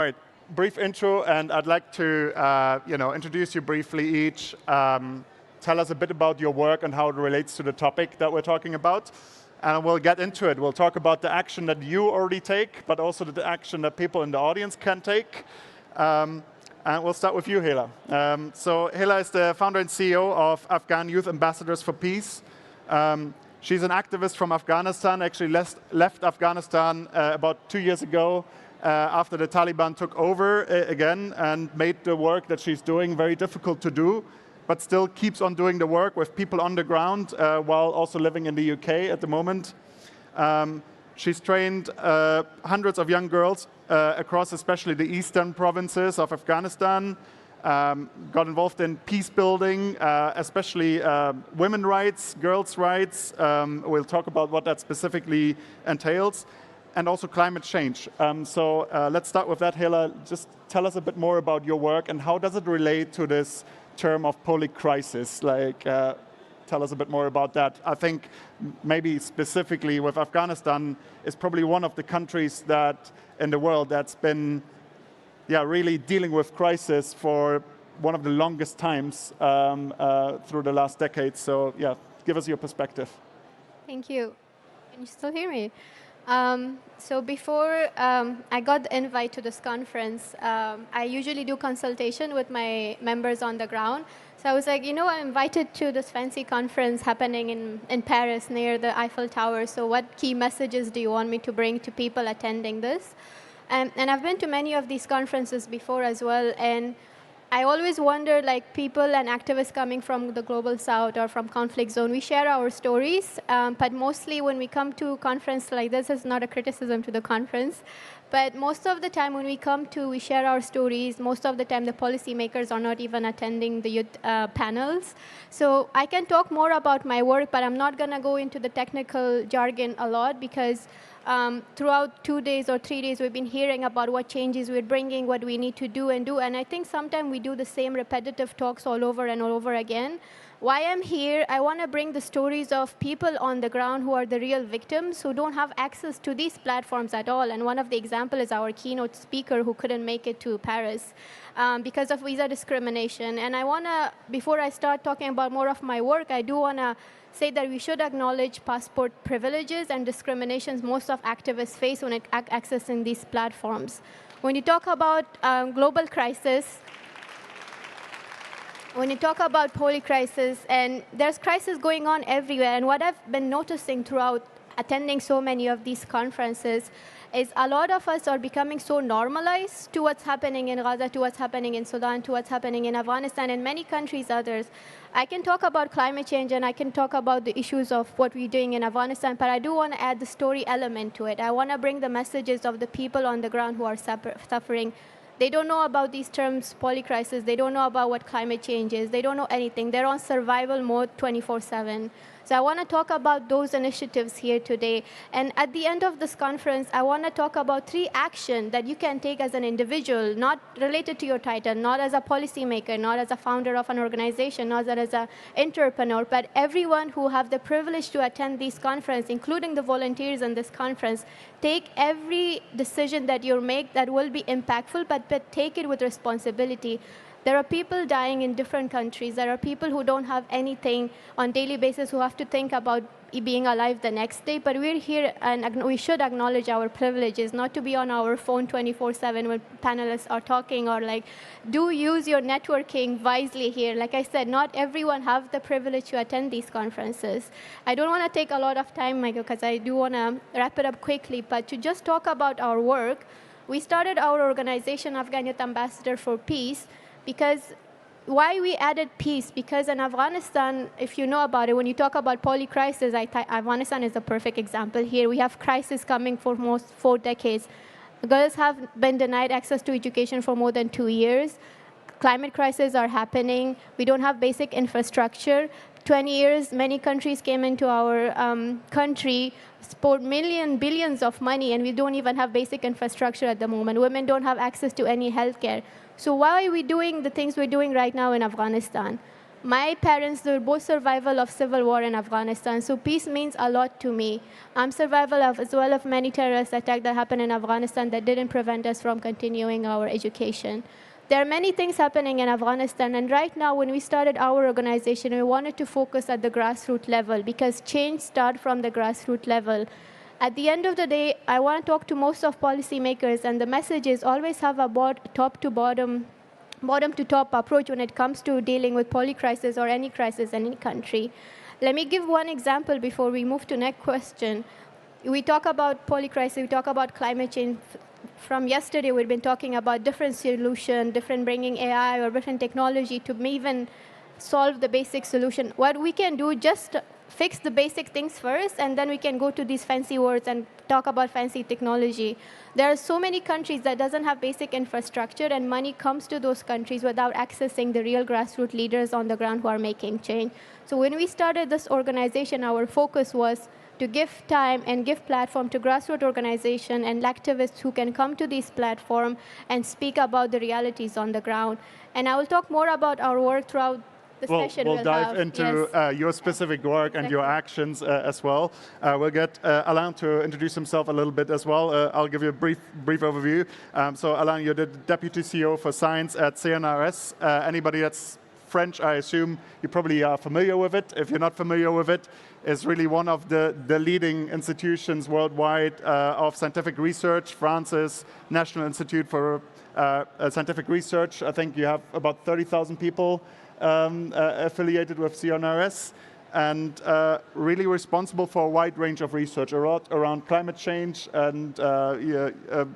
All right, brief intro, and I'd like to introduce you briefly each. Tell us a bit about your work and how it relates to the topic that we're talking about. And we'll get into it. We'll talk about the action that you already take, but also the action that people in the audience can take. And we'll start with you, Heela. So Heela is the founder and CEO of Afghan Youth Ambassadors for Peace. She's an activist from Afghanistan, actually left Afghanistan about 2 years ago after the Taliban took over again and made the work that she's doing very difficult to do, but still keeps on doing the work with people on the ground while also living in the UK at the moment. She's trained hundreds of young girls across especially the eastern provinces of Afghanistan, got involved in peace building, especially women's rights, girls' rights. We'll talk about what that specifically entails, and also climate change. So let's start with that, Heela. Just tell us a bit more about your work and how does it relate to this term of polycrisis. Tell us a bit more about that. I think maybe specifically with Afghanistan is probably one of the countries that in the world that's been really dealing with crisis for one of the longest times through the last decade. So give us your perspective. Thank you. Can you still hear me? So before I got the invite to this conference, I usually do consultation with my members on the ground. So I was like, I'm invited to this fancy conference happening in Paris near the Eiffel Tower. So what key messages do you want me to bring to people attending this? And I've been to many of these conferences before as well. And I always wonder, people and activists coming from the global south or from conflict zone, we share our stories, but mostly when we come to a conference like this, it's not a criticism to the conference, but most of the time when we share our stories, most of the time the policymakers are not even attending the youth panels. So I can talk more about my work, but I'm not going to go into the technical jargon a lot because throughout 2 days or 3 days, we've been hearing about what changes we're bringing, what we need to do. And I think sometimes we do the same repetitive talks all over and all over again. Why I'm here, I want to bring the stories of people on the ground who are the real victims, who don't have access to these platforms at all. And one of the examples is our keynote speaker who couldn't make it to Paris because of visa discrimination. And I want to, before I start talking about more of my work, I do want to say that we should acknowledge passport privileges and discriminations most of activists face when accessing these platforms. When you talk about global crisis, when you talk about polycrisis, and there's crisis going on everywhere, and what I've been noticing throughout attending so many of these conferences is a lot of us are becoming so normalized to what's happening in Gaza, to what's happening in Sudan, to what's happening in Afghanistan, and many countries others. I can talk about climate change, and I can talk about the issues of what we're doing in Afghanistan, but I do want to add the story element to it. I want to bring the messages of the people on the ground who are suffering. They don't know about these terms, polycrisis. They don't know about what climate change is. They don't know anything. They're on survival mode 24/7. So I want to talk about those initiatives here today. And at the end of this conference, I want to talk about 3 actions that you can take as an individual, not related to your title, not as a policymaker, not as a founder of an organization, not as an entrepreneur, but everyone who have the privilege to attend this conference, including the volunteers in this conference. Take every decision that you make that will be impactful, but take it with responsibility. There are people dying in different countries. There are people who don't have anything on a daily basis who have to think about being alive the next day. But we're here, and we should acknowledge our privileges, not to be on our phone 24/7 when panelists are talking, or do use your networking wisely here. Like I said, not everyone have the privilege to attend these conferences. I don't want to take a lot of time, Michael, because I do want to wrap it up quickly. But to just talk about our work, we started our organization, Afghan Youth Ambassador for Peace, because why we added peace? Because in Afghanistan, if you know about it, when you talk about polycrisis, Afghanistan is a perfect example here. We have crisis coming for most 4 decades. Girls have been denied access to education for more than 2 years. Climate crises are happening. We don't have basic infrastructure. 20 years, many countries came into our country, spent billions of money, and we don't even have basic infrastructure at the moment. Women don't have access to any healthcare. So why are we doing the things we're doing right now in Afghanistan? My parents were both survival of civil war in Afghanistan, so peace means a lot to me. I'm survival of as well of many terrorist attacks that happened in Afghanistan that didn't prevent us from continuing our education. There are many things happening in Afghanistan, and right now when we started our organization, we wanted to focus at the grassroots level because change starts from the grassroots level. At the end of the day, I want to talk to most of policymakers, and the message is always have a top to bottom to top approach when it comes to dealing with polycrisis or any crisis in any country. Let me give one example before we move to next question. We talk about polycrisis, we talk about climate change. From yesterday, we've been talking about different solutions, different bringing AI or different technology to even solve the basic solution. What we can do, just fix the basic things first, and then we can go to these fancy words and talk about fancy technology. There are so many countries that doesn't have basic infrastructure, and money comes to those countries without accessing the real grassroots leaders on the ground who are making change. So when we started this organization, our focus was to give time and give platform to grassroots organizations and activists who can come to this platform and speak about the realities on the ground. And I will talk more about our work throughout the session. We'll dive into your specific work and your actions as well. We'll get Alain to introduce himself a little bit as well. I'll give you a brief overview. So Alain, you're the Deputy CEO for Science at CNRS. Anybody that's French, I assume you probably are familiar with it. If you're not familiar with it, it's really one of the leading institutions worldwide of scientific research. France's National Institute for Scientific Research. I think you have about 30,000 people affiliated with CNRS, and really responsible for a wide range of research around climate change and a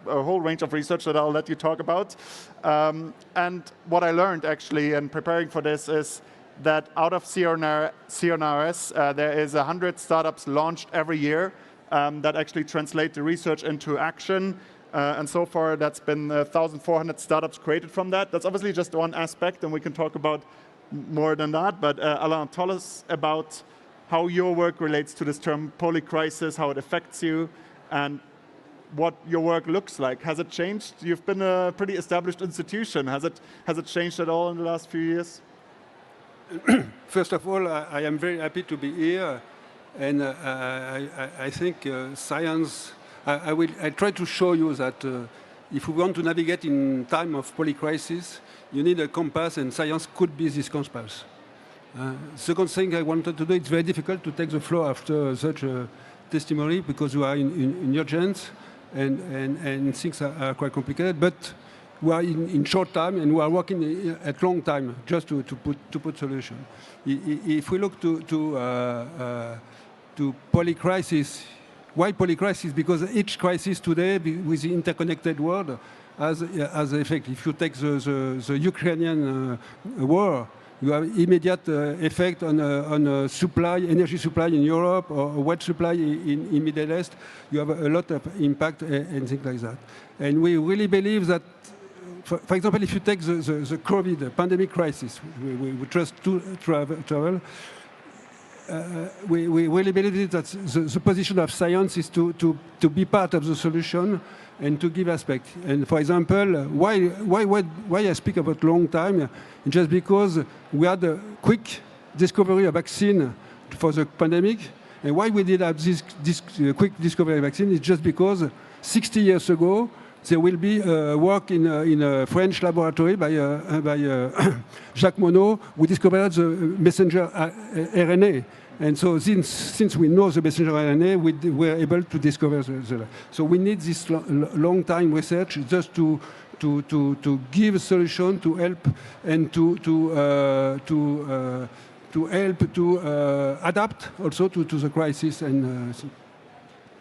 whole range of research that I'll let you talk about. And what I learned actually in preparing for this is that out of CNRS, there is 100 startups launched every year that actually translate the research into action. And so far, that's been 1,400 startups created from that. That's obviously just one aspect, and we can talk about more than that. But Alain, tell us about how your work relates to this term polycrisis, how it affects you, and what your work looks like. Has it changed? You've been a pretty established institution. Has it changed at all in the last few years? First of all, I am very happy to be here, and I think science. I try to show you that if we want to navigate in time of polycrisis, you need a compass, and science could be this compass. Second thing I wanted to do, it's very difficult to take the floor after such a testimony because we are in urgence and things are quite complicated. But we are in short time and we are working at long time just to put solution. If we look to polycrisis, why polycrisis? Because each crisis today, with the interconnected world, has an effect. If you take the Ukrainian war, you have immediate effect on supply, energy supply in Europe, or water supply in Middle East. You have a lot of impact and things like that. And we really believe that, for example, if you take the COVID pandemic crisis, we trust to travel. We really believe that the position of science is to be part of the solution and to give aspect. And for example, why I speak about long time? Just because we had a quick discovery of vaccine for the pandemic, and why we did have this quick discovery of vaccine is just because 60 years ago there will be work in a French laboratory by Jacques Monod, who discovered the messenger RNA. And so since we know the messenger RNA, we were able to discover the. So we need this long time research just to give a solution, to help, and to help to adapt also to the crisis. And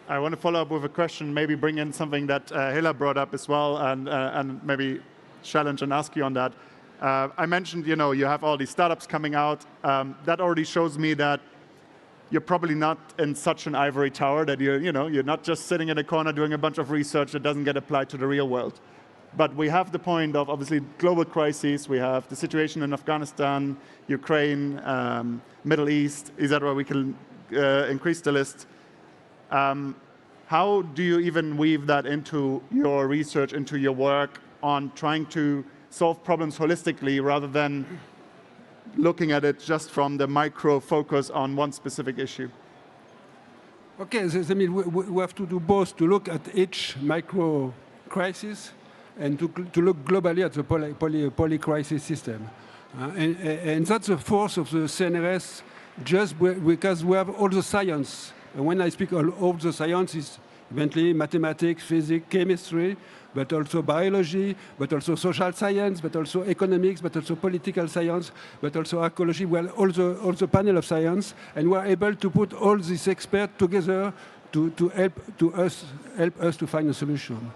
I want to follow up with a question, maybe bring in something that Heela brought up as well, and maybe challenge and ask you on that. I mentioned, you have all these startups coming out. That already shows me that you're probably not in such an ivory tower that you're not just sitting in a corner doing a bunch of research that doesn't get applied to the real world. But we have the point of obviously global crises. We have the situation in Afghanistan, Ukraine, Middle East, etc. We can increase the list. How do you even weave that into your research, into your work on trying to solve problems holistically rather than looking at it just from the micro focus on one specific issue? Okay, so, I mean, we have to do both, to look at each micro crisis and to look globally at the polycrisis system. And that's the force of the CNRS, just because we have all the science. And when I speak all the science, it's eventually mathematics, physics, chemistry, but also biology, but also social science, but also economics, but also political science, but also ecology. Well, all the panel of science, and we're able to put all these experts together to help us to find a solution.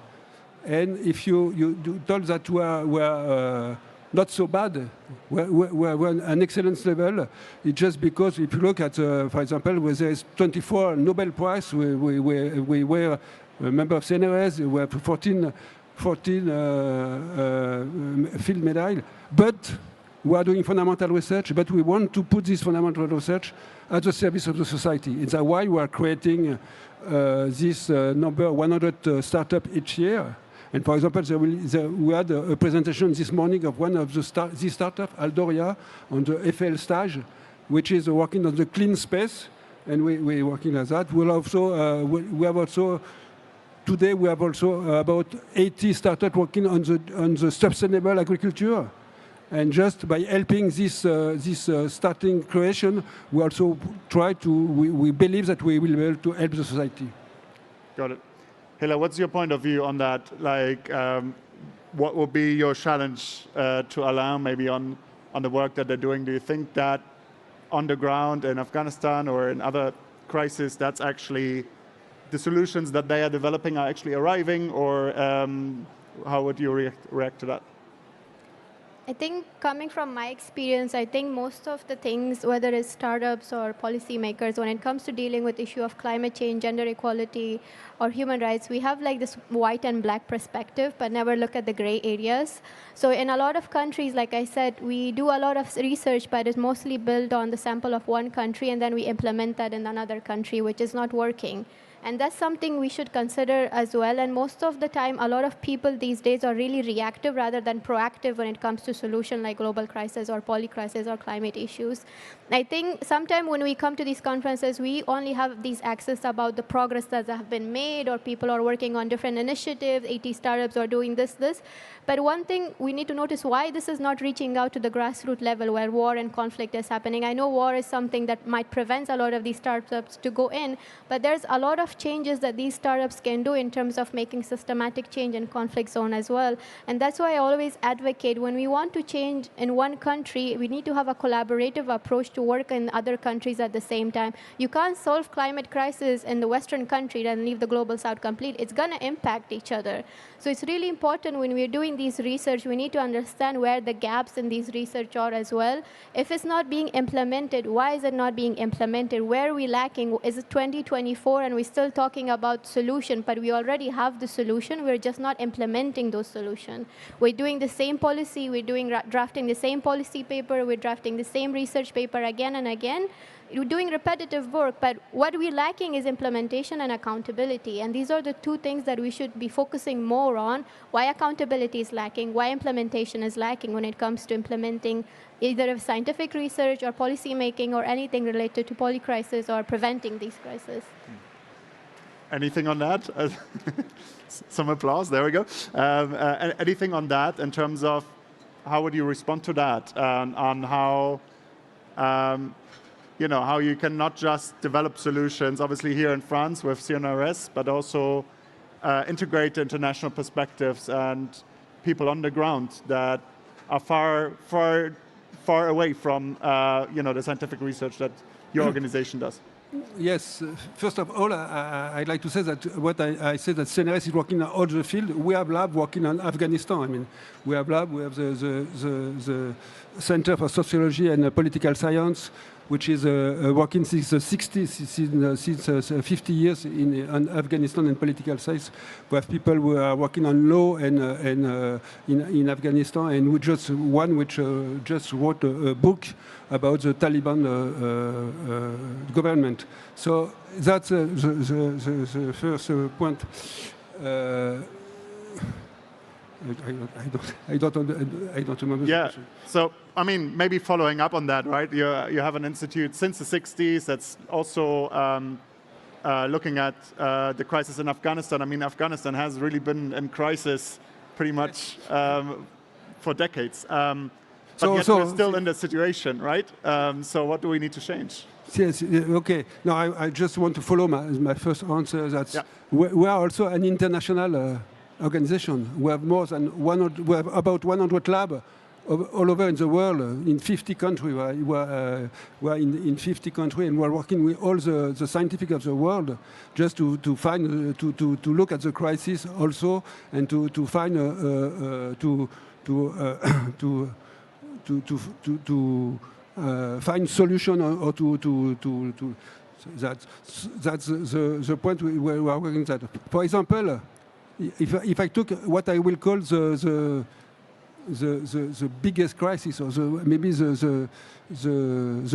And if you told that we're not so bad, we're on an excellence level, it's just because if you look at, for example, where there is 24 Nobel Prize, we were a member of CNRS, we have 14 field medals, but we are doing fundamental research, but we want to put this fundamental research at the service of the society. It's why we are creating this number 100 startups each year. And for example, we had a presentation this morning of one of these startups, Aldoria, on the FL stage, which is working on the clean space, and we're working on that. Today we have also about 80 startups working on the sustainable agriculture. And just by helping this starting creation, we also we believe that we will be able to help the society. Got it. Heela, what's your point of view on that? Like, what will be your challenge to Alain, maybe on the work that they're doing? Do you think that on the ground in Afghanistan or in other crises, that's actually the solutions that they are developing are actually arriving, or how would you react to that? I think coming from my experience, I think most of the things, whether it's startups or policymakers, when it comes to dealing with the issue of climate change, gender equality, or human rights, we have like this white and black perspective, but never look at the gray areas. So in a lot of countries, like I said, we do a lot of research, but it's mostly built on the sample of one country, and then we implement that in another country, which is not working. And that's something we should consider as well. And most of the time, a lot of people these days are really reactive rather than proactive when it comes to solutions like global crisis or polycrisis or climate issues. I think sometimes when we come to these conferences, we only have these access about the progress that have been made, or people are working on different initiatives, 80 startups are doing this. But one thing we need to notice why this is not reaching out to the grassroots level where war and conflict is happening. I know war is something that might prevent a lot of these startups to go in, but there's a lot of changes that these startups can do in terms of making systematic change in conflict zone as well. And that's why I always advocate when we want to change in one country, we need to have a collaborative approach to work in other countries at the same time. You can't solve climate crisis in the Western country and leave the global South complete. It's going to impact each other. So it's really important when we're doing these research, we need to understand where the gaps in these research are as well. If it's not being implemented, why is it not being implemented? Where are we lacking? Is it 2024 and we're still talking about solution, but we already have the solution. We're just not implementing those solutions. We're doing the same policy. We're drafting the same policy paper. We're drafting the same research paper again and again. You're doing repetitive work, but what we're lacking is implementation and accountability. And these are the two things that we should be focusing more on. Why accountability is lacking, why implementation is lacking when it comes to implementing either scientific research or policy making or anything related to polycrisis or preventing these crises. Anything on that? Some applause, there we go. Anything on that in terms of how would you respond to that, on how how you can not just develop solutions, obviously here in France with CNRS, but also integrate international perspectives and people on the ground that are far away from the scientific research that your organization does. Yes. First of all, I'd like to say that what I said that CNRS is working on all the field. We have lab working on Afghanistan. I mean, we have lab. We have the Center for Sociology and Political Science, which is working since 50 years in Afghanistan and political science. We have people who are working on law and in Afghanistan, and we just just wrote a book about the Taliban government. So that's the first point. I don't remember the question. So, I mean, maybe following up on that, right? You have an institute since the 60s that's also looking at the crisis in Afghanistan. I mean, Afghanistan has really been in crisis pretty much for decades. But yet we're still in that situation, right? So what do we need to change? Yes, okay. No, I just want to follow my first answer. That we are also an international organization. We have more than 100, we have about 100 labs all over in the world, in 50 countries. We are in 50 countries, and we are working with all the scientific of the world just to find, to look at the crisis also, and to find, find solution or that's the point we are working at. For example, if I took what I will call the biggest crisis, or maybe the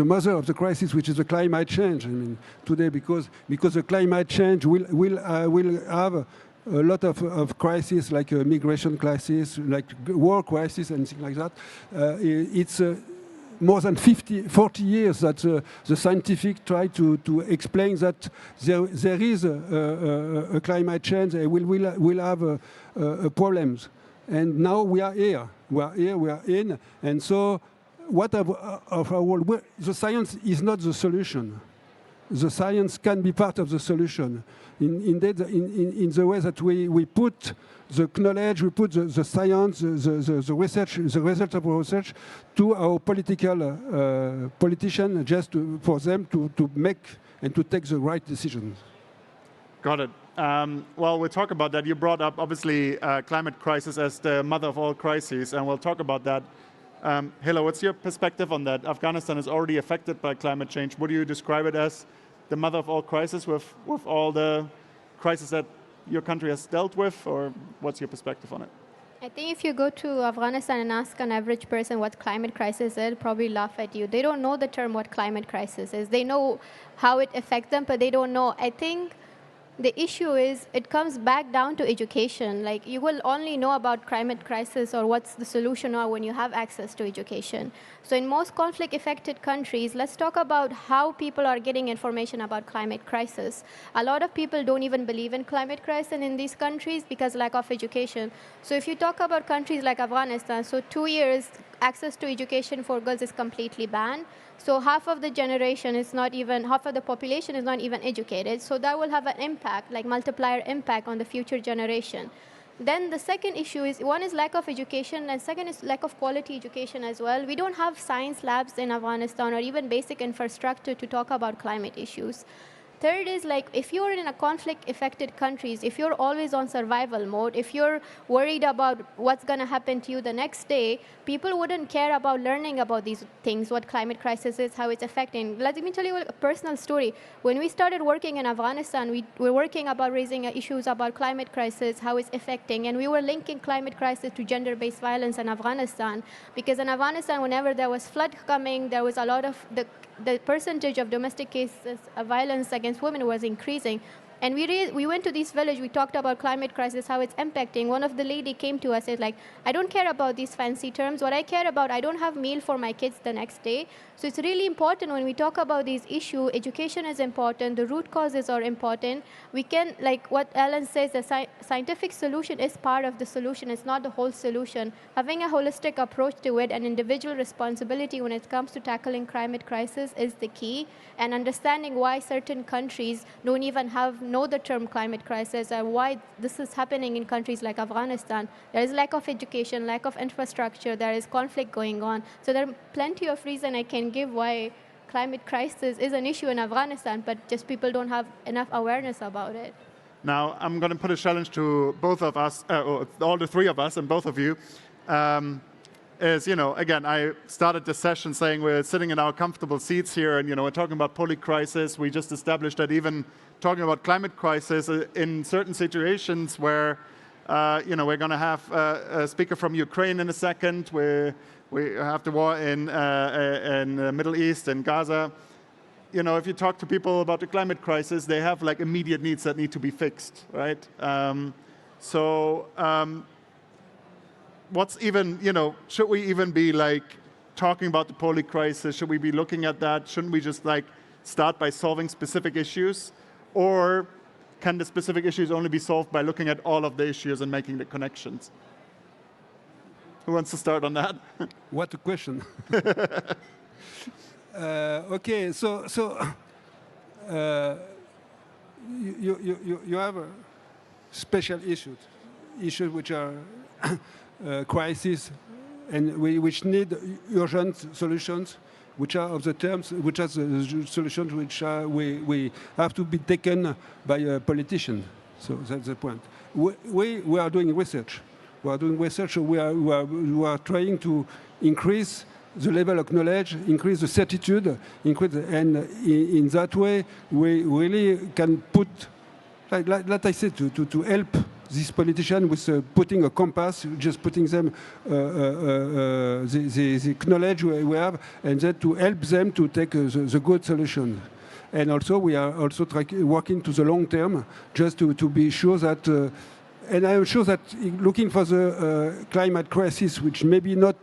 mother of the crisis, which is the climate change. I mean, today, because the climate change will have a lot of crises, like migration crisis, like war crisis, and things like that. It's more than 40 years that the scientific try to explain that there is a climate change, and will have problems. And now we are here. We are in. And so what of our world? The science is not the solution. The science can be part of the solution. In the way that we put the knowledge, we put the science, the research, the result of our research to our politicians, just for them to make and to take the right decisions. Got it. Well, we'll talk about that. You brought up, obviously, climate crisis as the mother of all crises, and we'll talk about that. Heela, what's your perspective on that? Afghanistan is already affected by climate change. Would you describe it as the mother of all crises, with all the crises that your country has dealt with, or what's your perspective on it? I think if you go to Afghanistan and ask an average person what climate crisis is, they'll probably laugh at you. They don't know the term what climate crisis is. They know how it affects them, but they don't know. I think the issue is it comes back down to education. Like, you will only know about climate crisis or what's the solution or when you have access to education. So in most conflict-affected countries, let's talk about how people are getting information about climate crisis. A lot of people don't even believe in climate crisis in these countries because lack of education. So if you talk about countries like Afghanistan, so 2 years access to education for girls is completely banned. So half of the generation is not even, half of the population is not even educated. So that will have an impact, like multiplier impact on the future generation. Then the second issue is, one is lack of education, and second is lack of quality education as well. We don't have science labs in Afghanistan or even basic infrastructure to talk about climate issues. Third is, like, if you're in a conflict-affected countries, if you're always on survival mode, if you're worried about what's going to happen to you the next day, people wouldn't care about learning about these things, what climate crisis is, how it's affecting. Let me tell you a personal story. When we started working in Afghanistan, we were working about raising issues about climate crisis, how it's affecting, and we were linking climate crisis to gender-based violence in Afghanistan. Because in Afghanistan, whenever there was flood coming, there was a lot of the percentage of domestic cases of violence against women was increasing. And we went to this village, we talked about climate crisis, how it's impacting. One of the lady came to us and said, like, I don't care about these fancy terms. What I care about, I don't have meal for my kids the next day. So it's really important when we talk about these issues, education is important, the root causes are important. We can, like what Alain says, the scientific solution is part of the solution, it's not the whole solution. Having a holistic approach to it and individual responsibility when it comes to tackling climate crisis is the key, and understanding why certain countries don't even know the term climate crisis and why this is happening in countries like Afghanistan. There is lack of education, lack of infrastructure, there is conflict going on. So there are plenty of reasons I can give why climate crisis is an issue in Afghanistan, but just people don't have enough awareness about it. Now, I'm going to put a challenge to both of us, or all the three of us and both of you. Is, again, I started the session saying we're sitting in our comfortable seats here and, we're talking about polycrisis. We just established that even talking about climate crisis in certain situations where, we're going to have a speaker from Ukraine in a second. We have the war in the Middle East and Gaza. If you talk to people about the climate crisis, they have like immediate needs that need to be fixed, right? what's even, should we even be like talking about the polycrisis? Should we be looking at that? Shouldn't we just like start by solving specific issues? Or can the specific issues only be solved by looking at all of the issues and making the connections? Who wants to start on that? What a question. Okay, so you have special issues which are crises and which need urgent solutions, which are of the terms, which are the solutions which we have to be taken by a politician. So that's the point. We are doing research. We are doing research. We are trying to increase the level of knowledge, increase the certitude, and in that way, we really can put, like I said, to help these politicians with putting a compass, just putting them the knowledge we have, and then to help them to take the good solution. And also, we are also working to the long term, just to be sure that, and I am sure that looking for the climate crisis, which may be not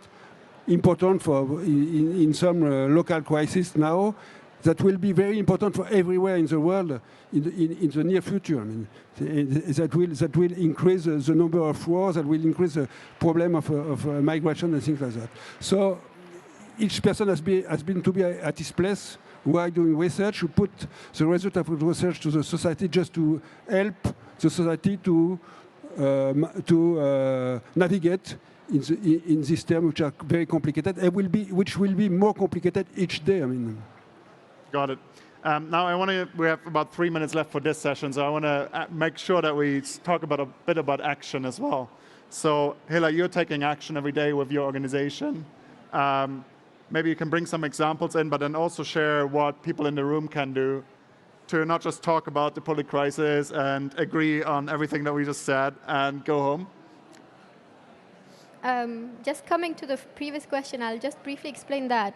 important for in some local crisis now, that will be very important for everywhere in the world in the near future. I mean, that will increase the number of wars, that will increase the problem of migration and things like that. So each person has been to be at his place. We are doing research. We put the result of research to the society just to help the society to navigate in this term, which are very complicated, and which will be more complicated each day. I mean. Got it. Now we have about 3 minutes left for this session, so I want to make sure that we talk about a bit about action as well. So Heela, you're taking action every day with your organization. Maybe you can bring some examples in, but then also share what people in the room can do to not just talk about the polycrisis and agree on everything that we just said and go home. Just coming to the previous question, I'll just briefly explain that.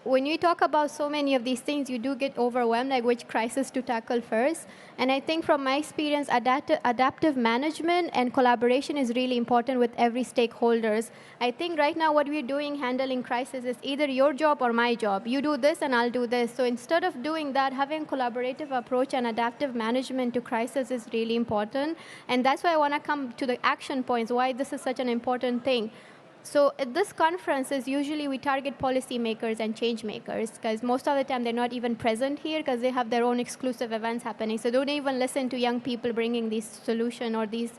When you talk about so many of these things, you do get overwhelmed, like which crisis to tackle first. And I think from my experience, adaptive management and collaboration is really important with every stakeholders. I think right now what we're doing handling crisis is either your job or my job. You do this and I'll do this. So instead of doing that, having collaborative approach and adaptive management to crisis is really important. And that's why I want to come to the action points, why this is such an important thing. So at this conferences, usually we target policymakers and change makers, because most of the time they're not even present here because they have their own exclusive events happening. So don't even listen to young people bringing these solutions or these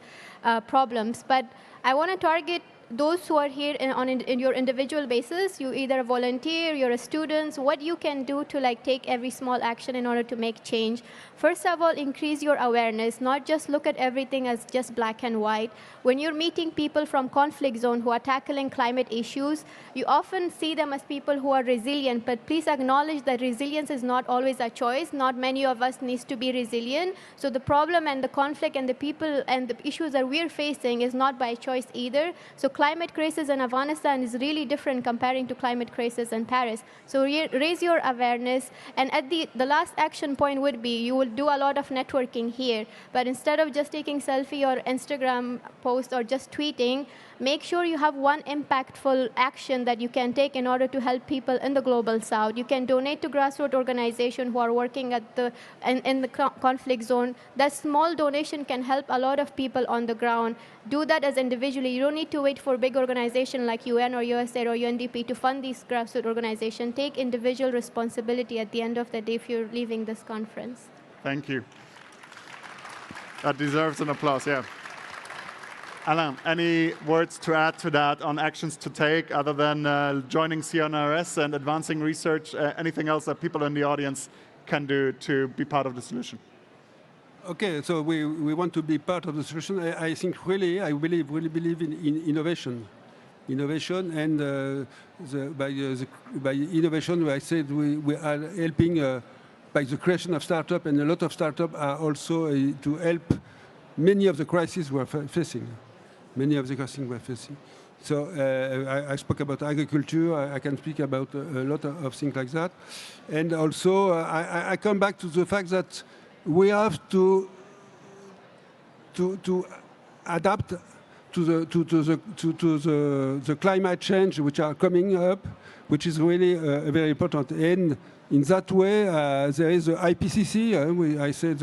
problems. But I want to target those who are here in your individual basis. You either volunteer, you're a student, what you can do to like take every small action in order to make change. First of all, increase your awareness, not just look at everything as just black and white. When you're meeting people from conflict zone who are tackling climate issues, you often see them as people who are resilient, but please acknowledge that resilience is not always a choice. Not many of us needs to be resilient. So the problem and the conflict and the people and the issues that we're facing is not by choice either. So climate crisis in Afghanistan is really different comparing to climate crisis in Paris. So raise your awareness. And at the last action point would be, you will do a lot of networking here. But instead of just taking selfie or Instagram post or just tweeting, make sure you have one impactful action that you can take in order to help people in the global south. You can donate to grassroots organizations who are working at in the conflict zone. That small donation can help a lot of people on the ground. Do that as individually. You don't need to wait for big organizations like UN or USAID or UNDP to fund these grassroots organizations. Take individual responsibility at the end of the day if you're leaving this conference. Thank you. That deserves an applause, yeah. Alain, any words to add to that on actions to take other than joining CNRS and advancing research? Anything else that people in the audience can do to be part of the solution? Okay, so we want to be part of the solution. I think really, I really believe in innovation. Innovation, and by innovation, I said we are helping by the creation of startups, and a lot of startups are also to help many of the crises we're facing. Many of the crises we're facing. So I spoke about agriculture. I can speak about a lot of things like that. And also, I come back to the fact that we have to adapt the climate change which are coming up, which is really very important. And in that way, there is the IPCC. I say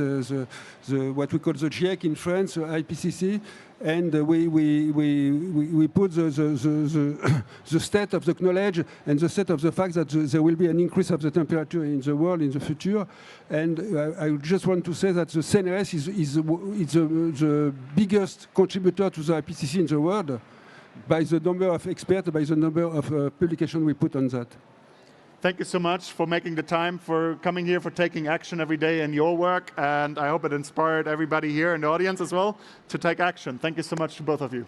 what we call the GIEC in France, IPCC, and we put the state of the knowledge and the state of the fact that there will be an increase of the temperature in the world in the future. And I just want to say that the CNRS is the biggest contributor to the IPCC in the world by the number of experts, by the number of publications we put on that. Thank you so much for making the time, for coming here, for taking action every day in your work. And I hope it inspired everybody here in the audience as well to take action. Thank you so much to both of you.